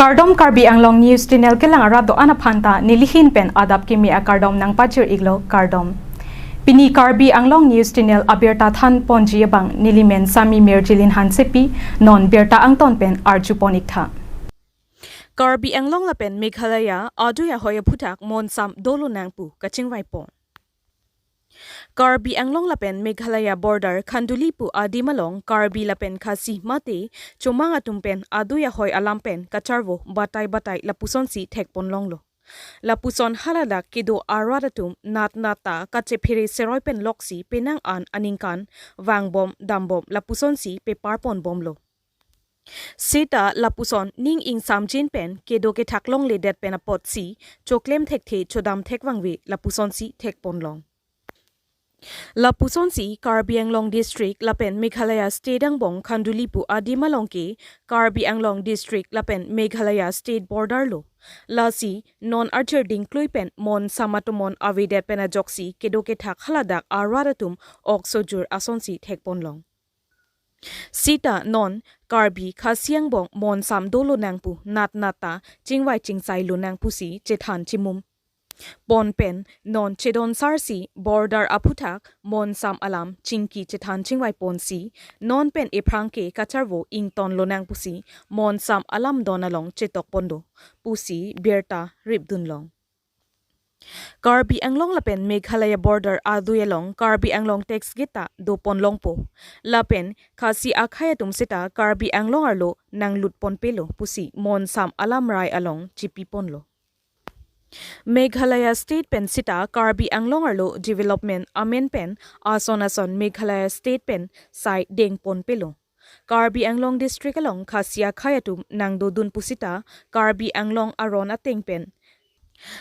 Kardom Karbi Anglong News Channel ke lang arado anaphanta nilihin pen adap kimi a kardom nang pachir iglo kardom. Pini Karbi Anglong News Channel abirta than ponji bang nilimen sami merjilin hansepi non birta angton pen arjuponik tha. Karbi Anglong la pen Meghalaya aduya hoya phutak mon sam dolo nangpu kachingwai pon. Karbi Anglong lapen Meghalaya border Khandulipu adimalong Karbi lapen khasi mate chomanga tumpen aduya hoy alampen kacharvo batai lapuson si thekpon longlo lapuson halada kido aradatum nata kache phire seroipen loksi penang an aningkan wangbom dambom lapuson si pe parpon bomlo Sita lapuson ning ing samjin pen kedo ke thaklong le det pen apot si choklem thekthi chodam thekwangwi lapuson si thekpon long Lapuson si Karbi Anglong District lapen Meghalaya State angbong Khandulipu adimalong ke Karbi Anglong District lapen Meghalaya State border lo lasi non archer ding kluipen mon samatomon avidet pena joksi kedo ke thak haladak aradatum oksojur asonsi thekpon long Sita non Karbi khasiangbong mon samdolo nangpu nata chingwai chingsai lo nangpu si chethan chimum Bon pen non chedon sarsi border aputak mon sam alam chingki chethan chingwai pon si non pen eprangke kacharvo ington lonang pusi mon sam alam donalong chetok pondo pusi berta ribdun long Karbi Anglong lapen Meghalaya border aduyalong Karbi Anglong tax gita do pon longpo lapen khasi akhaya tumsita Karbi Anglong arlo nang lutpon pelo pusi mon sam alam rai along chipi ponlo Meghalaya State Pen Sita Karbi Anglong arlo development amen pen ason Meghalaya State Pen sai deng pon pelo Karbi Anglong district along khasia khayatum nang dodun pusita Karbi Anglong aron ateng pen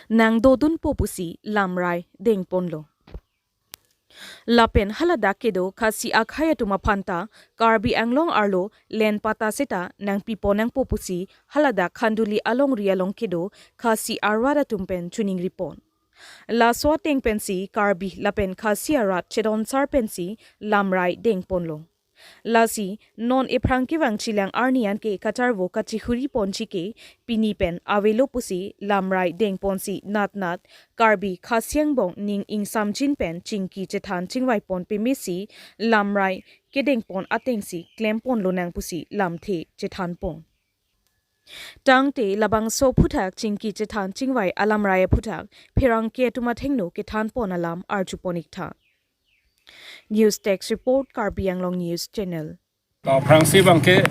nang dodun po pusi lamrai deng ponlo Lapen halada kedo khasi akhaya tumapanta Karbi Anglong arlo len pata seta nang pipo nang popusi halada Khanduli along rialong kedo khasi arwada tumpen tuning ripon La swateng pensi Karbi lapen khasi arat chedon sar pensi lamrai deng ponlo Lasi non eprangki wang chilang arnian ke kacharvo kachihuri ponchi ke pinipen avelo pusi lamrai deng ponsi nat Karbi khasiang bong ning ing samjin pen chingki chethan chingwai pon pemisi lamrai kedeng pon atengsi klempon lonang pusi lamthe chethan pon Tangte labang so phutak chingki chethan chingwai alamrai phutak phirang ke tuma thengno ke than pon alam arjuponik tha News Text Report Karbi Anglong News Channel. Prangsi bangke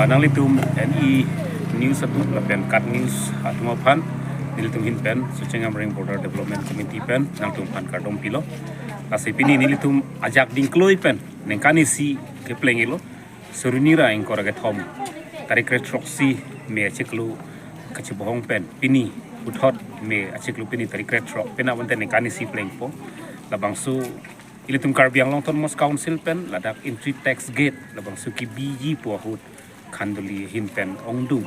nang litum NE News satu lapen kat news atuma pan nilitum hin pen Suchengam Ring Border Development Committee pen nang tum pan kardom pilo asipini nilitum ajak dingkloi pen nengkani si ke plengilo surunira ingkora ke thom tarik retroksi me cheklu kachibohong pen pini uthot me acheklu pini tarik retro pena wonte nengkani si plengpo labangsu Ilitum Karbi Anglong Autonomous Council pen ladak entry tax gate labang suki biji puahut Khanduli hin pen ongdu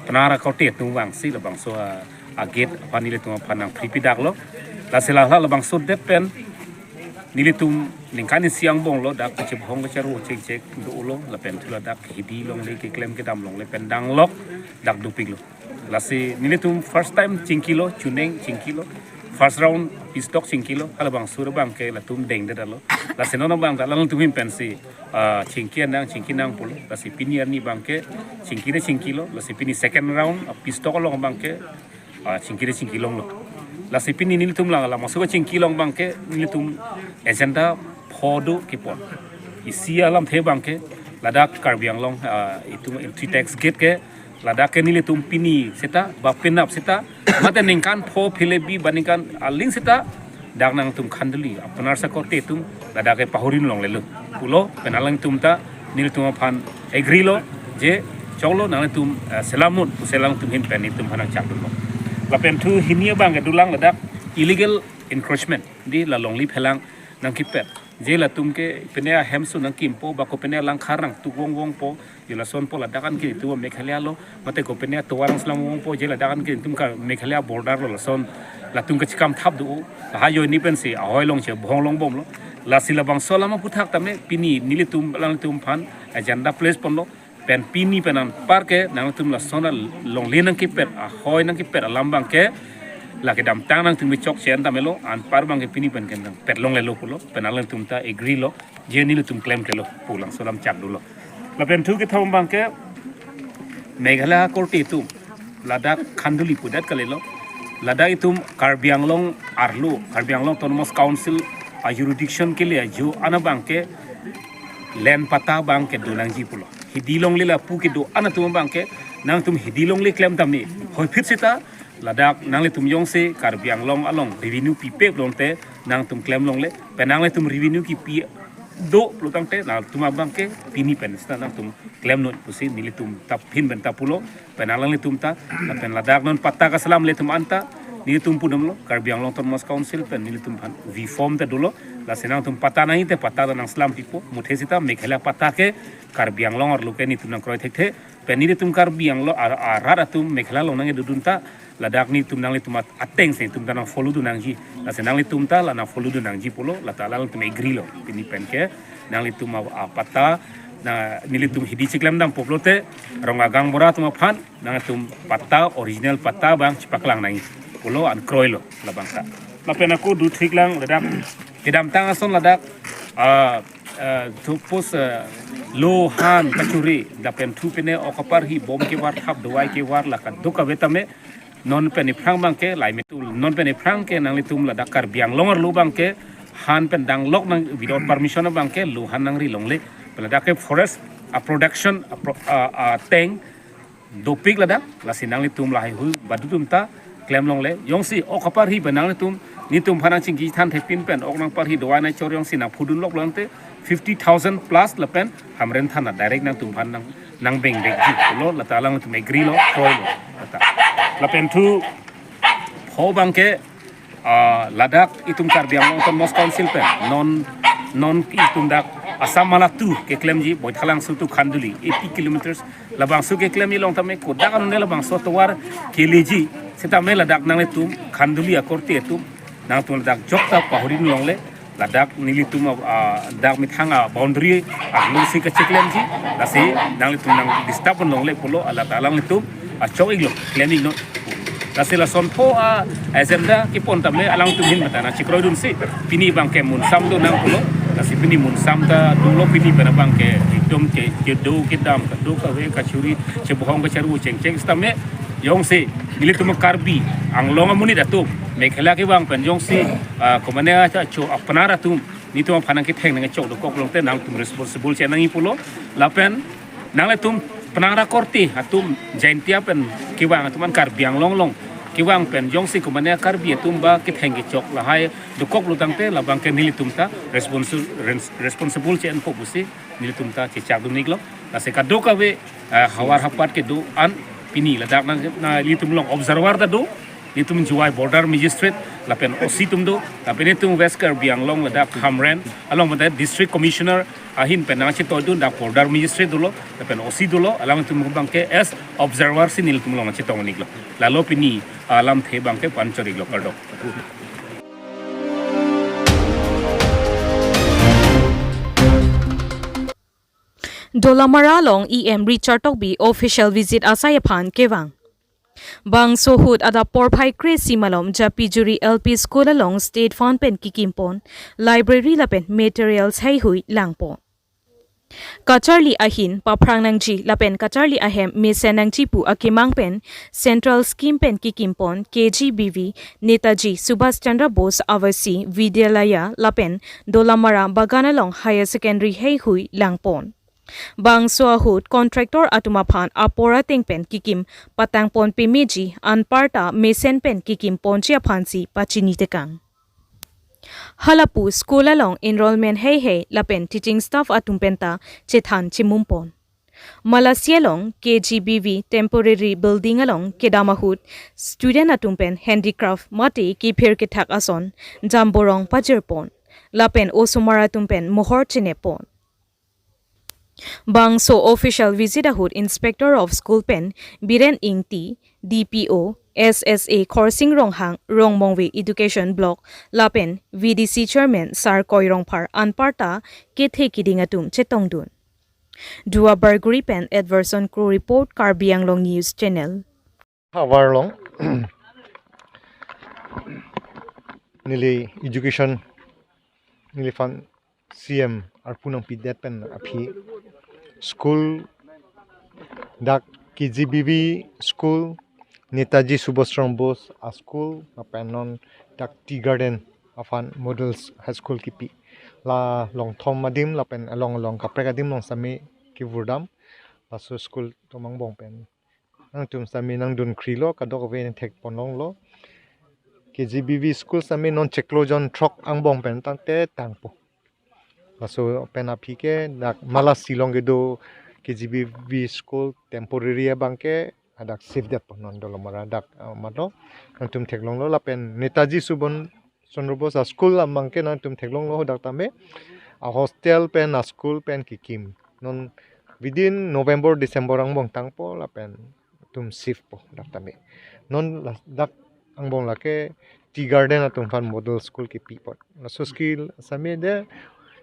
penara kau tet wang si labang so a gate panilitum panang pripidak lo la selala labang so det pen nilitum ningkani siang bong lo dak kecep hong kecaru cek do lo la pen tula dak hidi long le ke klem ke dam long le pen dang lok dak dupik lo la si nilitum first time cingkilo chuneng cingkilo First round pistok 5 kilo kalau bang sura bang ke latum deng dalo la senono bang dalang tumin pensi cingkian nang puluh la si pinier ni bang ke cingkire 5 kilo la si pini second round pistok long bang ke cingkire 5 kilo lo la si pini nilitum la masuk 5 kilo bang ke nilitum agenda phodo kipon isi alam the bang ke ladak Karbi Anglong itu entry tax gate ke ladak ke nilitum pini seta bapinap seta mata ningkan po philebi baningkan aling sita dak nang tum Khanduli apnar sa kote tum ladak ke pahurin long lelu pulo penalang tum ta nilitum pan agrilo je cholo nang tum selamut selang tum hin pen tum hanang chakdul lo lapen tu hinia bang ke dulang ladak illegal encroachment di la longli phelang nang kipet je la tum ke penea hemsu nang kimpo ba ko penea lang kharang tu wong po jela son po ladakan ke tu Meghalaya lo mate ko penea tuwarang slam wong po jela dakan ke tum ka Meghalaya border lo son la tum ke chikam thap du ha yo ni pen se ahoy long che bhong long bom lo la sila bang solama puthak tame pini nilitum lang tum pan agenda place pon lo pen pini penan parke nang tum la sona long lenang ki pet a hoy nang ki pet a lambang ke la ke dam tang nang tum chok chen tamelo an par bang ke pini pen ken pet long le lo pulo penalang tum ta agree lo je ni lo tum claim ke lo pulang solam chak dulo la pen thu ke thom bang ke Meghalaya korti tum Ladakh Khanduli pudat kalelo Ladakh itum Karbi Anglong Arlo Karbi Anglong Autonomous Council a jurisdiction ke liya jo ana bang ke len pata bang ke dolang ji pulo hidilong le la pu ke do ana tum bang ke nang tum hidilong le claim tami hoi phit sita Ladakh nang le tum yong se Karbi Anglong along revenue pi pe lonte nang tum claim long le penang le tum revenue ki pi do plutang te na tum abang ke pini pen sta nang tum claim no pusi nili tum tap pin ben tapulo penalang le tum ta na pen Ladakh non patta ka salam le tum anta nili tum punam lo Karbi Anglong Autonomous Council pen nili tum han vi form te dolo la senang tum pata nahi te pata nang salam pipo muthe sita Meghalaya pata ke Karbi Anglong ar luke ni tum nang kroi the pen nili tum Karbi Anglong ar tum Meghalaya long nang dudunta Ladakh ni tum nang le tum ateng se tum nang follow du nang ji la senang le tum ta la na follow du nang ji polo la ta la tum agree lo pini pen ke nang le tum pata na nilitum hidi ciklam dam poplote rongagang bora tum phan nang tum pata original pata bang cipaklang nai pulo an kroilo la bangka la pena ko du thiklang Ladakh kedam tang ason Ladakh tu pos lo han kachuri da pen thu pene okapar hi bom ke war thap dawai ke war la ka duka betame non peni phrang bang ke lai metul non peni phrang ke nang litum Ladakh Karbi Anglong ar lu bang ke han pen dang lok nang without permission bang ke lu han nang ri long le Ladakh forest a production a teng dopik Ladakh la sinang litum lai hu badutum ta claim long le yong si okapar hi benang litum ni tum phanang chingi than the pin pen ok nang par hi dowa na chor yong si na phudun lok lante 50,000 plus la pen hamren thana direct nang tum phan nang beng bek ji lo la ta lang tum agree lo koi lo la pen thu ho bang ke Ladakh itum Karbi Anglong Autonomous Council pen non itum dak Assam Malatu ke claim ji boy thalang su tu Khanduli 80 kilometers labang su ke claim ni long tame ko dakan ne labang so tawar keleji seta me Ladakh nang le tum Khanduli akorti etum nang tum Ladakh jokta pahurin long le Ladakh nili tum dak mithanga boundary lu si ka claim ji la si nang le tum nang disturb long le polo ala talang le tum a choi lo claiming no Kasila sonpo agenda ki pon tame alang tumin matana chikroi dun si pini bang ke mun sam do nang pulo kasi pini mun sam ta dulo pini bana bang ke dom ke do ke dam ka do ka we ka churi che bohong ka charu cheng stame yong si nili tum Karbi Anglong amuni datu Meghalaya ke bang pen yong si komane cha cho apnara tum ni tum phanang ke theng nang chok do kok long te nang tum responsible che nang ipulo lapen nang le tum penara korti atum jaintia pen kiwang atuman Karbi Anglong long kiwang pen yong si kumane Karbi atumba ki thengi chok la hai dukok lutang te la bang ke nili tumta responsible chen ko busi nili tumta che chak dum niklo la se ka do ka we hawar hapat ke do an pini Ladakh na litum long observer da do litum juai border magistrate la pen osi tum do la pen tum West Karbi Anglong Ladakh Hamren along with the district commissioner ahin pen na chito dun da border magistrate dulo la pen osi dulo along tum bang ke as observer si nil tum long chito niklo la lo pini alam the bang ke panchori lo kardo Dolamara long EM Richard Tokbi official visit Asayaphan Kewang Bang Sohut ada Porphai Kre Simalom Japi Juri LP School along State Fund Pen Kikimpon Library Lapen Materials Hai Hui Langpon Kacharli ahin paprang nangji lapen kacharli ahem misen nangji pu akimang pen Central Scheme Pen Kikimpon KGBV Netaji Subhash Chandra Bose Avasi Vidyalaya lapen Dolamara Baganalong Higher Secondary Hai Hui Langpon Bang Sohut contractor atumaphan apora tengpen kikim patangpon pimeji anparta mesen pen kikim ponchia phansi pachini tekang Halapu school along enrollment hey lapen teaching staff atumpenta chethan chimumpon Malasialong KGBV temporary building along Kedamahut student atumpen handicraft mate ki phir ke thak ason jamborong pajerpon lapen osumara tumpen mohor chinepon Bangso official visit ahut inspector of school pen Biren Ingti DPO SSA Khorsing Ronghang Rongmongwe Education Block Lapen VDC Chairman Sar Koirongphar Anparta Kethe Kidingatum Chetongdun Dua Barguri pen Edverson Crew Report Karbi Anglong News Channel. Hawarlong nili education nili fan CM arpunang pidet pen api school dak KGBB school Netaji Subhash Chandra Bose a school apen non dak tea garden afan models high school kipi la long thom madim la pen along kapre kadim long sami ki vurdam la so school tomang bong pen nang tum sami nang dun krilo kadok ve thek ponong lo KGBB school sami non cheklo jon trok ang bong pen tangte tangpo laso pen api ke dak malas silong gedo KGBB school temporary bangke adak save that non dolo mara dak mato nang tum theklong lo la pen Netaji Subhash Chandra Bose school amangke nang tum theklong lo dak tame a hostel pen a school pen kikim non within November December ang bong tangpo la pen tum save po dak tame non dak ang bong lake tea garden atum fan model school ki pipot na so skill same de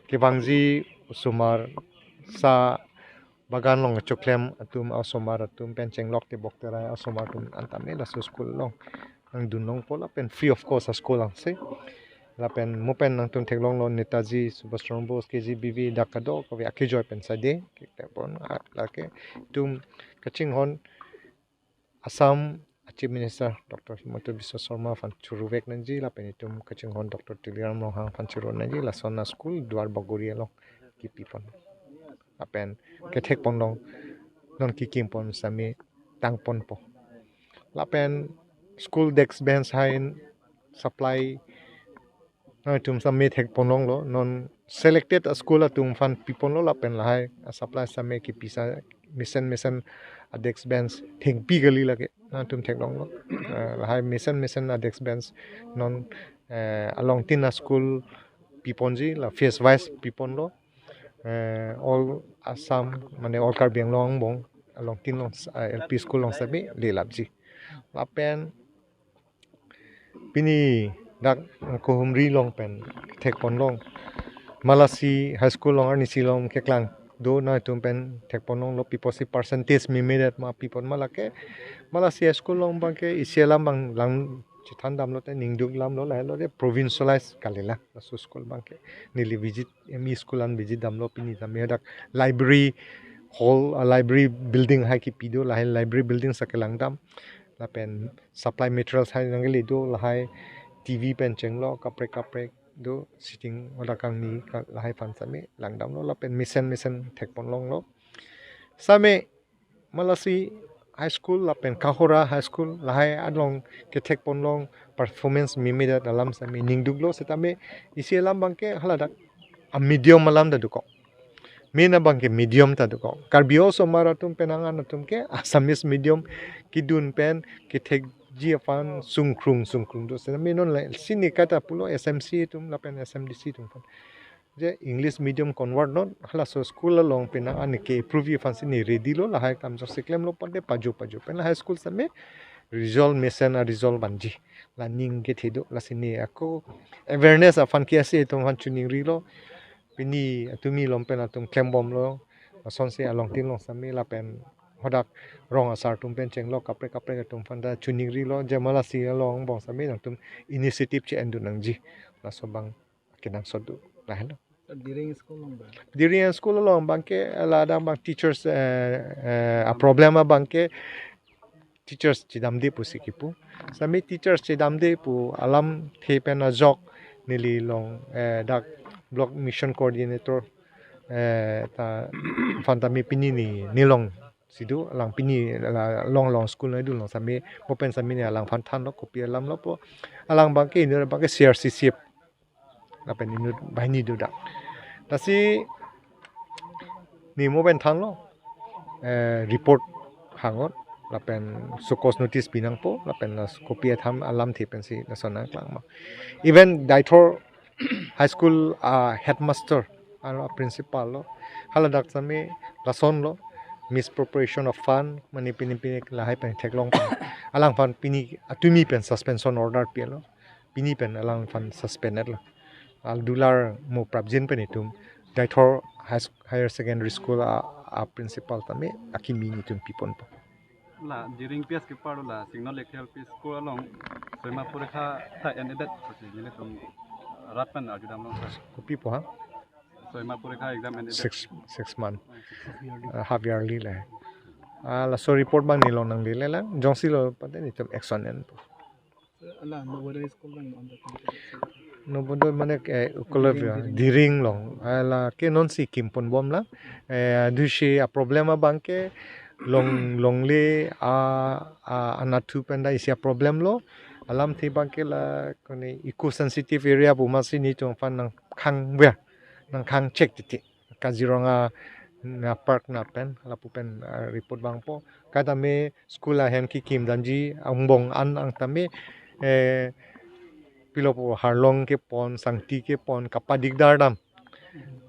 ke bangji sumar sa bagan long choklem atum asomar atum pencheng lok te boktera asomar tum antame la so school long ang dunong pola pen free of cost a school ang se la pen mo pen nang tum theklong lo Netaji Subhash Chandra Bose KGBB dakado ko vi akijoy pen sade ke pon la ke tum kaching hon Assam Chief Minister Dr. Himanta Biswa Sarma fan churuvek nanji la penitum kaching hon Dr. Tiliram Lohang fan churo nanji la sonna school duar baguri long kipi pon apen kethek pon long non kikim pon sami tang pon po la pen school desk bench hain supply tum sami thek pon long lo non selected a school atum fan pipon lo la pen la hai supply sami kipi sa mission a desk bench thing pi gali lage tum thek long lo hai mission a desk bench non along tin school piponji la face wise pipon lo all Assam mane all Karbi Anglong bong along tin long LP school long sabi le labji la pen pini dak ko humri long pen thek pon long Malasi high school long arni silong keklang do na tum pen thek pon long lo piposi percentage mi medet ma pipon malake Malasi high school long bangke isielam bang lang chitan dam lo te ningduk lam lo la lo de provincialize kalela so school bangke nili visit mi school an visit dam lo pini dam dak library hall library building hai ki pido la library building sakelang dam la pen supply materials hai nangeli do la hai TV pen chenglo kapre do sitting oda kang ni la hai fan same langdam lo la pen mission thek pon long lo same Malasi high school la pen kahora high school la hai adlong ke thek pon long performance mimida dalam same ningduk lo setame isi lam bangke haladak a medium malam da duko Mina bangke medium ta duko karbio so maratum penangan atum ke Assamese medium kidun pen ke thek ji afan sungkrung do se menon la sini kata pulo SMC tum la pen SMDC tum je English medium convert not hala so school long pena an ke prove fan sini ready lo la hai kam so siklem lo pande paju pen high school same resolve mission a resolve banji la ning ke thido la sini ako awareness afan ki ase tum han chuning ri lo pini atumi lom pen atum klembom lo sonse along tin long same la pen hodak rong asar tum pen cheng lo kapre tum fanda chuning ri lo jamala si long bong same nang tum initiative che endu nang ji la so bang kinang sodu la hello during school long bang ke la dang bang teachers a problem bang ke teachers chidam de pu sikipu same teachers chidam de pu alam the pen a jok nili long dak block mission coordinator ta fanda mi pini ni nilong sidu alang pini long school na du long sami open sami ni alang fan than lo kopi alam lo po alang bangke ni bangke CRCC apa ni bahini du da tasi ni mo ben than lo report hangot lapen sukos notice pinang po lapen las kopi tham alam thi pen si la sona klang ma even daithor high school headmaster aro principal lo haladak sami lason lo misappropriation of fund mani pini la hai pen theklong alang fan pini atumi pen suspension order pelo pini pen alang fan suspended lo al dular mo prabjin pen itum daithor higher secondary school a principal tame akimi ni tum pipon po la during PS ke paru la signal lekhel PS ko along soima purekha tha enedet sochi nile tum ratpan ajudam long kopi po ha soima purekha exam enedet 6 month half yearly la la so report bang nilong nang lile la jongsi lo pate ni tum action en po ala Novoday school lang on the no bodo mane kolovia diring long ala ke non si kimpon bom la dushi a problema bangke long le anatu penda isia problem lo alam thi bangke la kone eco sensitive area bu masi ni tong fan nang khang bia nang khang check ti Kaziranga na park na pen la pu pen report bang po kada me school a hen ki kim danji angbong an ang tame pilopo harlong ke pon sangti ke pon kapadik dardam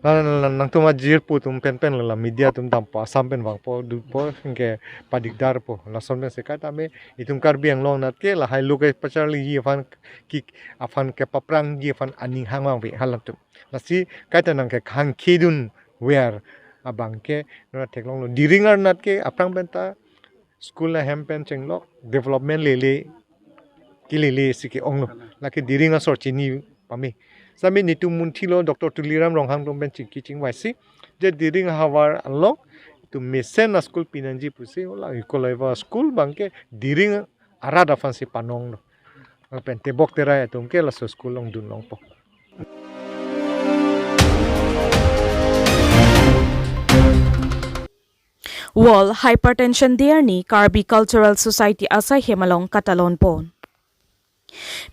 nang tuma jir pu tum pen la media tum tam pa sampen bang po du po ke padik dar po la somne se kata me itum kar biang long nat ke la hai lu ke pachali yi fan ki afan ke paprang yi fan aning hangwang be halatum la si kata nang ke khang khidun where abang ke na theklong lo diringar nat ke aprang benta school la hempen chenglok development lele kilele sike onglo laki diringa sorchini pami sami nitu munthilo Dr. Tuliram ronghang domben chingki chingwaisi je diringa hawar unlock to mesen na school pinanji pusi ola ikolaiva school bangke diringa arada fansi panong no pente boktera ya tumke la so school long dun long po Wall hypertension there ni Karbi Cultural Society asai hemalong katalon pon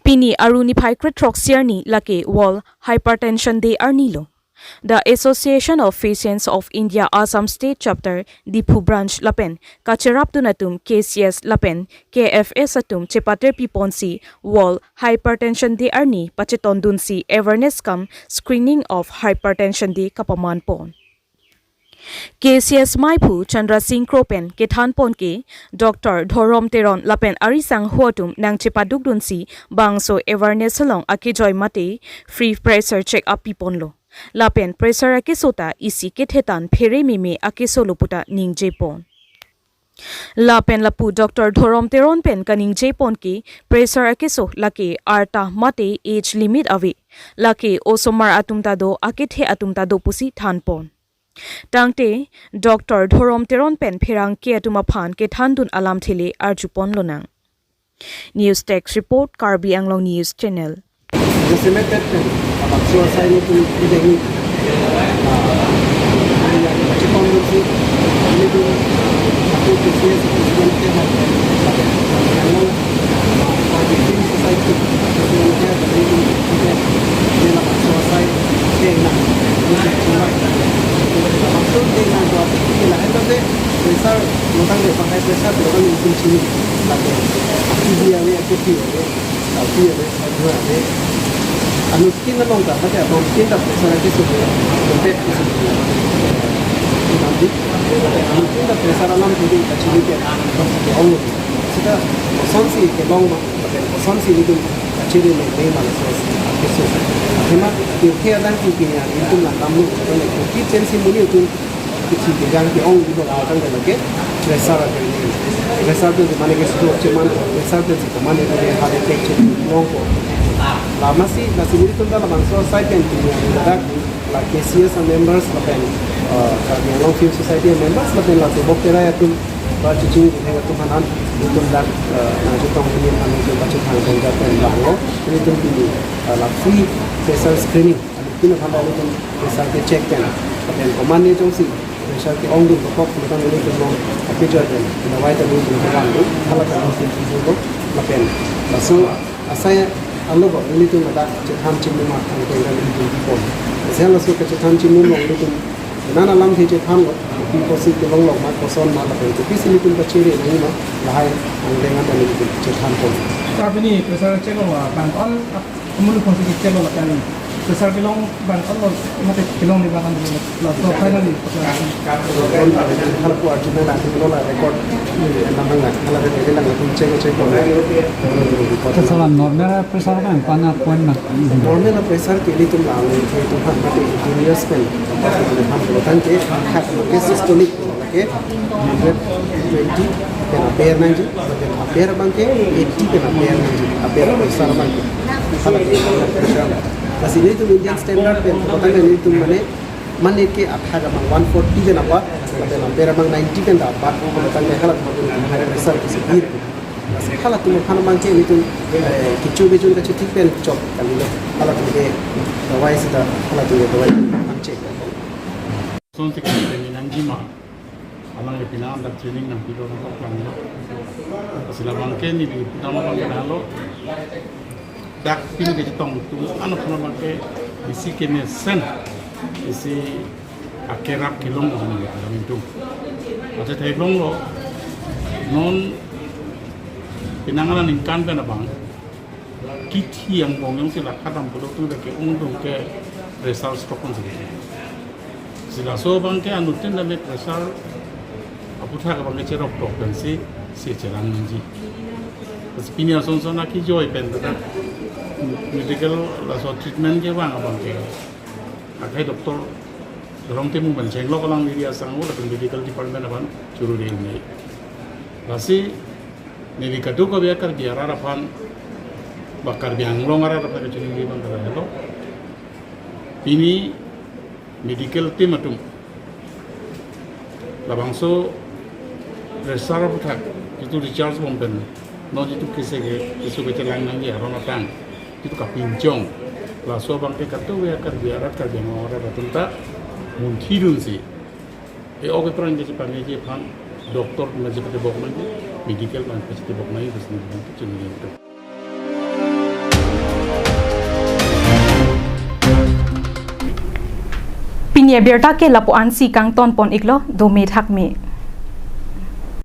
Pini aruni phai troxier ni lake wall hypertension day arnilo. The Association of Physicians of India Assam State Chapter Dipu Branch Lapen Kachirap Dunatum KCS Lapen KFS Atum Chepater Piponsi Wall Hypertension Day Arni Pacheton Dunsi Awareness Come Screening of Hypertension Day Kapaman Pon KCS Maipu Chandra Singh Kropen Kethan Ponke Dr. Dhorom Teron Lapen Arisang Huatum Nang Chepaduk Dunsi Bangso Awareness Along Akijoy Mate Free Pressure Check Up Piponlo Lapen Pressure Akisota Isi Kethetan Phere Mime Akisolo Puta Ning Jepon Lapen Lapu Dr. Dhorom Teron Pen Kaning Jepon Ki Pressure Akiso Lake Arta Mate Age Limit Ave Lake Osomar Atumtado Akithe Atumtado Pusi Thanpon Tangte Dr. Dhorom Teron Pen Phirang ke atuma phan ke thandun alam thile arjupon lonang News Text Report Karbi Anglong News Channel Decimated about suicide to the Anukin na long dapat ya mungkin dapat saya disuruh untuk disuruh nanti anukin dapat saya dalam jadi kacili ke orang sudah sonsi ke long sonsi itu kacili ni malas kesu cuma dia dan kukinya itu nak tamu kalau kuki sensi muni itu kecil yang di orang itu orang yang lagi resara itu mana ke sudah cuman resara itu mana itu dia ada kecil long la masih ini tu dalam bangsa society yang ada la KCS members lapen kalau film society members lapen la tu boktera ya tu bercuci dengan tu kanan itu dah nanti tong ini kami tu baca tentang konjatan bango ini tu ini la free pressure screening ini kan ada tu pressure ke check kan lapen command ni jongsi pressure ke ong tu pokok kita ini tu mau apa jadi kita wajib tu kan tu kalau kita mesti tu lapen masuk asal Alo kok ini tuh ada cetam cimun makan dengan itu pun. Saya langsung ke cetam cimun long itu. Nana lam sih cetam kok. Di posisi long long mat koson mat apa itu. Tapi sini pun kecil ini mah. Lahai dengan dari itu cetam pun. Tapi ni pasal ceklo lah. Bantuan kemudian posisi ceklo macam ni. besar kilong ban Allah mati kilong di belakang dulu lah so finally kalau buat cuma nanti kalau lah rekod nama nggak kalau ada yang bilang aku cek kesalahan normal besar kan panah poin nak normal pressure ke लिए तुम लाओगे कि तुम हम मत junior spell हम बोलते हैं कि have के systolic के 120 पे pair नहीं जी pair बंग के 80 पे pair नहीं जी pair pressure बंग के बस ini tuh Indian standard पे पता नहीं तुम मने के 140 पे ना बात pair बंग 90 पे ना बात पता नहीं kalau तुम्हारे pressure किसी गिर kalau tuh kan bangke itu kicu ka cuti pen chop kali lo kalau tuh ke dawai sudah kalau tuh dawai cek son tik dengan jima alang le pina anda training nam pilo na plan lo sila bangke ni bi nama bangke halo dak pino ke tong tu anu puna bangke isi kene sen isi akerap kilong ni alam itu ada thai long lo non pinangalan ingkan kan abang kiti yang bong yang sila kadang bodoh tu dah ke undung ke result stokon sila so bang ke anu ten dah met result apu thak bang ke cerok tok dan si cerang nanti terus pinia son aki joy pen dah medical la so treatment ke bang abang ke akai doktor dorong temu menceng lo kalang dia sangu dah medical department abang curu dia ini masih Nili kadu ko biar kerja rara pan bakar biang long rara pada cuci di bandara itu. Ini medical team atum. Labangso resara putak itu recharge bomben. No itu kisah itu kecelang nanti orang orang itu kapinjong. Laso bangke katu biar kerja rara orang atum tak muntirun sih. Oke peran jadi panggil pan doktor masih pada bok nanti. Medical man pasti bok naik terus nanti cuma itu. Pinya berta ke lapuan si kang ton pon iklo do me thak me